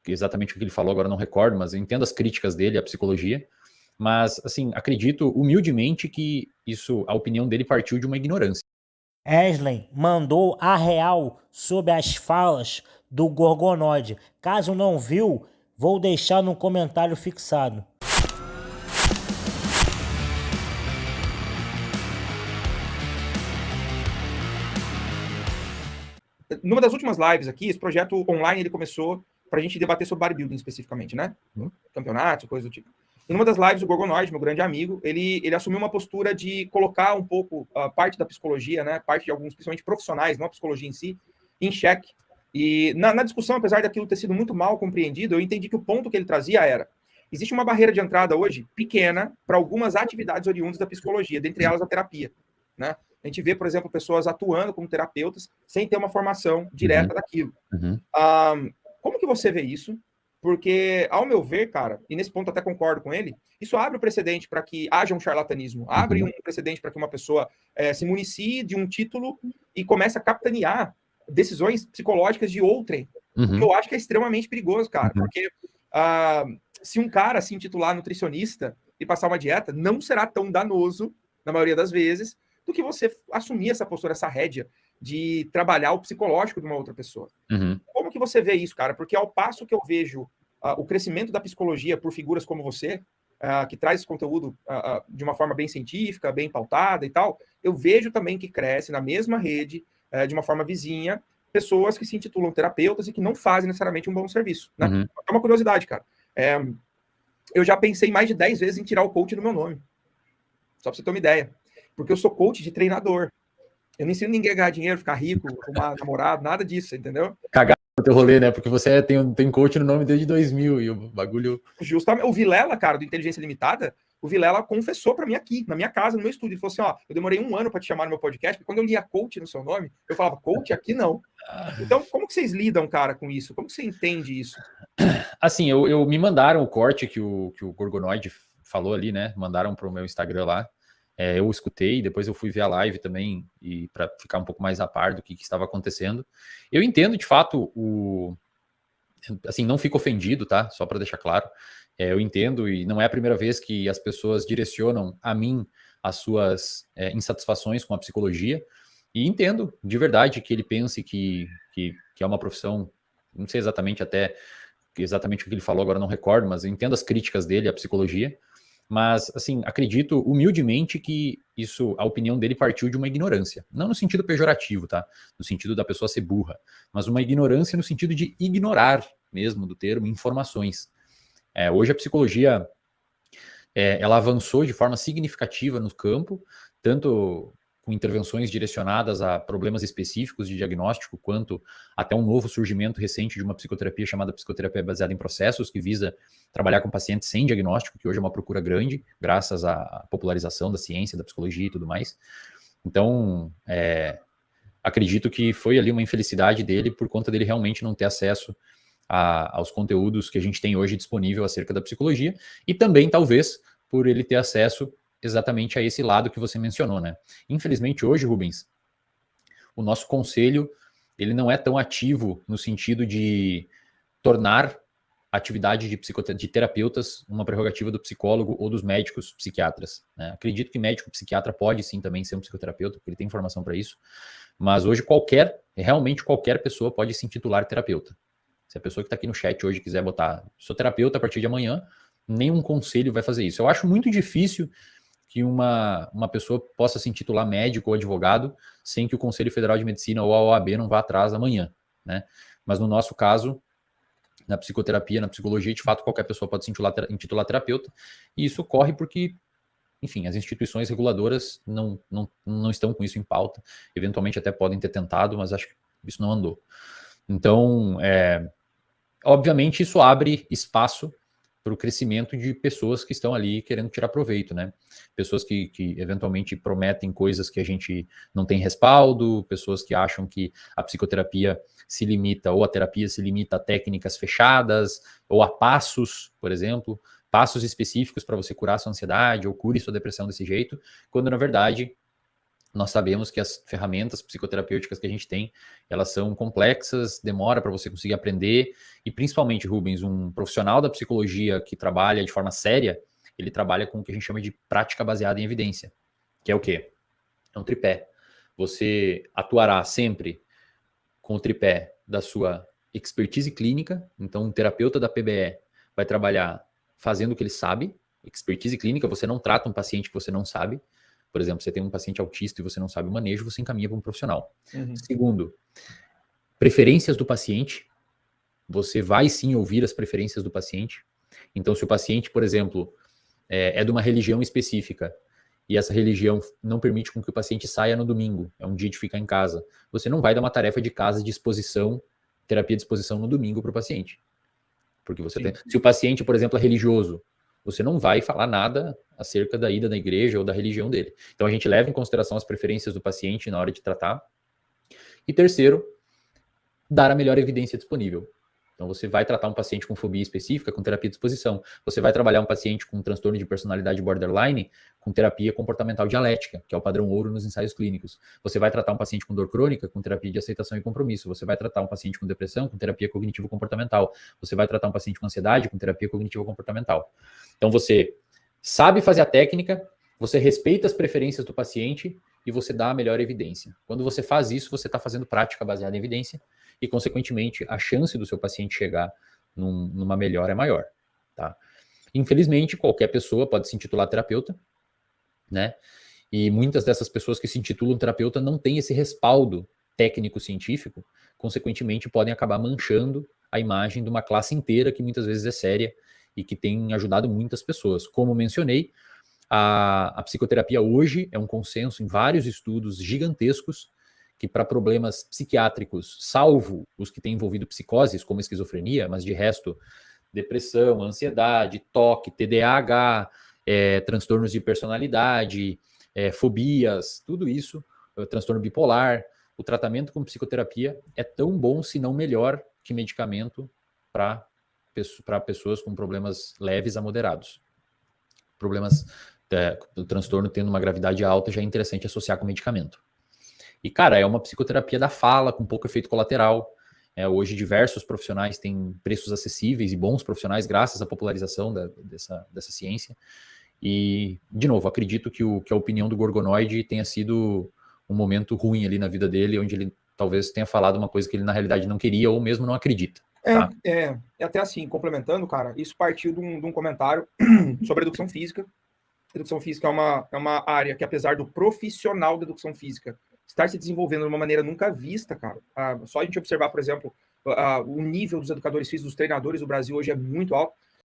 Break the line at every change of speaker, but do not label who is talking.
exatamente o que ele falou, agora não recordo, mas eu entendo as críticas dele à psicologia, mas, assim, acredito humildemente que a opinião dele partiu de uma ignorância.
Wesley mandou a real sobre as falas do Gorgonoide. Caso não viu, vou deixar no comentário fixado.
Numa das últimas lives aqui, esse projeto online ele começou para a gente debater sobre bodybuilding especificamente, né? Campeonatos, coisa do tipo. E numa das lives, o Gorgonoide, meu grande amigo, ele assumiu uma postura de colocar um pouco parte da psicologia, né? Parte de alguns, principalmente profissionais, não a psicologia em si, em xeque. E na discussão, apesar daquilo ter sido muito mal compreendido, eu entendi que o ponto que ele trazia era: existe uma barreira de entrada hoje pequena para algumas atividades oriundas da psicologia, dentre elas a terapia, né? A gente vê, por exemplo, pessoas atuando como terapeutas sem ter uma formação direta daquilo. Como que você vê isso? Porque, ao meu ver, cara, e nesse ponto até concordo com ele, isso abre o precedente para que haja um charlatanismo, abre um precedente para que uma pessoa se municie de um título e comece a capitanear decisões psicológicas de outrem. O que eu acho que é extremamente perigoso, cara, porque se um cara se intitular nutricionista e passar uma dieta, não será tão danoso, na maioria das vezes, do que você assumir essa postura, essa rédea de trabalhar o psicológico de uma outra pessoa. Como que você vê isso, cara? Porque ao passo que eu vejo o crescimento da psicologia por figuras como você, que traz esse conteúdo de uma forma bem científica, bem pautada e tal, eu vejo também que cresce na mesma rede, de uma forma vizinha, pessoas que se intitulam terapeutas e que não fazem necessariamente um bom serviço, né? É uma curiosidade, cara. Eu já pensei mais de 10 vezes em tirar o coach do meu nome. Só pra você ter uma ideia. Porque eu sou coach de treinador. Eu não ensino ninguém a ganhar dinheiro, ficar rico, arrumar namorado, nada disso, entendeu?
Cagar no teu rolê, né? Porque você tem coach no nome desde 2000 e o bagulho...
Justamente. O Vilela, cara, do Inteligência Limitada, o Vilela confessou pra mim aqui, na minha casa, no meu estúdio. Ele falou assim, ó, eu demorei 1 ano pra te chamar no meu podcast, porque quando eu lia coach no seu nome, eu falava, coach aqui não. Então, como que vocês lidam, cara, com isso? Como que você entende isso?
Assim, eu me mandaram o corte que o Gorgonoide falou ali, né? Mandaram pro meu Instagram lá. Eu escutei, depois eu fui ver a live também, e para ficar um pouco mais a par do que estava acontecendo. Eu entendo, de fato, assim, não fico ofendido, tá? Só para deixar claro. Eu entendo, e não é a primeira vez que as pessoas direcionam a mim as suas insatisfações com a psicologia, e entendo, de verdade, que ele pense que é uma profissão, não sei exatamente o que ele falou, agora não recordo, mas eu entendo as críticas dele à psicologia. Mas, assim, acredito humildemente que a opinião dele partiu de uma ignorância. Não no sentido pejorativo, tá? No sentido da pessoa ser burra. Mas uma ignorância no sentido de ignorar mesmo do termo informações. Hoje a psicologia, ela avançou de forma significativa no campo, tanto com intervenções direcionadas a problemas específicos de diagnóstico, quanto até um novo surgimento recente de uma psicoterapia chamada psicoterapia baseada em processos, que visa trabalhar com pacientes sem diagnóstico, que hoje é uma procura grande, graças à popularização da ciência, da psicologia e tudo mais. Então, acredito que foi ali uma infelicidade dele, por conta dele realmente não ter acesso aos conteúdos que a gente tem hoje disponível acerca da psicologia, e também, talvez, por ele ter acesso exatamente a esse lado que você mencionou, né? Infelizmente, hoje, Rubens, o nosso conselho, ele não é tão ativo no sentido de tornar a atividade de terapeutas uma prerrogativa do psicólogo ou dos médicos psiquiatras, né? Acredito que médico psiquiatra pode sim também ser um psicoterapeuta, porque ele tem formação para isso, mas hoje realmente qualquer pessoa pode se intitular terapeuta. Se a pessoa que está aqui no chat hoje quiser botar, sou terapeuta a partir de amanhã, nenhum conselho vai fazer isso. Eu acho muito difícil que uma pessoa possa se intitular médico ou advogado sem que o Conselho Federal de Medicina ou a OAB não vá atrás amanhã, né? Mas no nosso caso, na psicoterapia, na psicologia, de fato, qualquer pessoa pode se intitular terapeuta, e isso ocorre porque, enfim, as instituições reguladoras não estão com isso em pauta, eventualmente até podem ter tentado, mas acho que isso não andou. Então, obviamente, isso abre espaço para o crescimento de pessoas que estão ali querendo tirar proveito, né? Pessoas que eventualmente prometem coisas que a gente não tem respaldo, pessoas que acham que a psicoterapia se limita, ou a terapia se limita a técnicas fechadas, ou a passos, por exemplo, passos específicos para você curar sua ansiedade, ou cure sua depressão desse jeito, quando na verdade nós sabemos que as ferramentas psicoterapêuticas que a gente tem, elas são complexas, demora para você conseguir aprender, e principalmente, Rubens, um profissional da psicologia que trabalha de forma séria, ele trabalha com o que a gente chama de prática baseada em evidência, que é o quê? É um tripé. Você atuará sempre com o tripé da sua expertise clínica, então um terapeuta da PBE vai trabalhar fazendo o que ele sabe. Expertise clínica, você não trata um paciente que você não sabe. Por exemplo, você tem um paciente autista e você não sabe o manejo, você encaminha para um profissional. Segundo, preferências do paciente. Você vai sim ouvir as preferências do paciente. Então, se o paciente, por exemplo, é de uma religião específica e essa religião não permite com que o paciente saia no domingo, é um dia de ficar em casa, você não vai dar uma tarefa de casa de exposição, terapia de exposição no domingo para o paciente. Porque você tem... Se o paciente, por exemplo, é religioso, você não vai falar nada acerca da ida na igreja ou da religião dele. Então, a gente leva em consideração as preferências do paciente na hora de tratar. E terceiro, dar a melhor evidência disponível. Então, você vai tratar um paciente com fobia específica com terapia de exposição. Você vai trabalhar um paciente com transtorno de personalidade borderline com terapia comportamental dialética, que é o padrão ouro nos ensaios clínicos. Você vai tratar um paciente com dor crônica com terapia de aceitação e compromisso. Você vai tratar um paciente com depressão com terapia cognitivo-comportamental. Você vai tratar um paciente com ansiedade com terapia cognitivo-comportamental. Então, você sabe fazer a técnica, você respeita as preferências do paciente e você dá a melhor evidência. Quando você faz isso, você está fazendo prática baseada em evidência e, consequentemente, a chance do seu paciente chegar numa melhora é maior. Tá? Infelizmente, qualquer pessoa pode se intitular terapeuta, né? E muitas dessas pessoas que se intitulam terapeuta não têm esse respaldo técnico-científico, consequentemente, podem acabar manchando a imagem de uma classe inteira que muitas vezes é séria e que tem ajudado muitas pessoas. Como mencionei, a psicoterapia hoje é um consenso em vários estudos gigantescos que para problemas psiquiátricos, salvo os que têm envolvido psicoses, como esquizofrenia, mas de resto, depressão, ansiedade, TOC, TDAH, transtornos de personalidade, fobias, tudo isso, transtorno bipolar, o tratamento com psicoterapia é tão bom, se não melhor, que medicamento para pessoas com problemas leves a moderados. Problemas do transtorno tendo uma gravidade alta já é interessante associar com medicamento. E, cara, é uma psicoterapia da fala, com pouco efeito colateral. Hoje, diversos profissionais têm preços acessíveis e bons profissionais, graças à popularização dessa ciência. E, de novo, acredito que a opinião do Gorgonoide tenha sido um momento ruim ali na vida dele, onde ele talvez tenha falado uma coisa que ele, na realidade, não queria ou mesmo não acredita. Tá?
Até assim, complementando, cara, isso partiu de um comentário sobre educação física. Educação física é uma área que, apesar do profissional da educação física estar se desenvolvendo de uma maneira nunca vista, cara. Só a gente observar, por exemplo, o nível dos educadores físicos, dos treinadores do Brasil hoje é muito alto.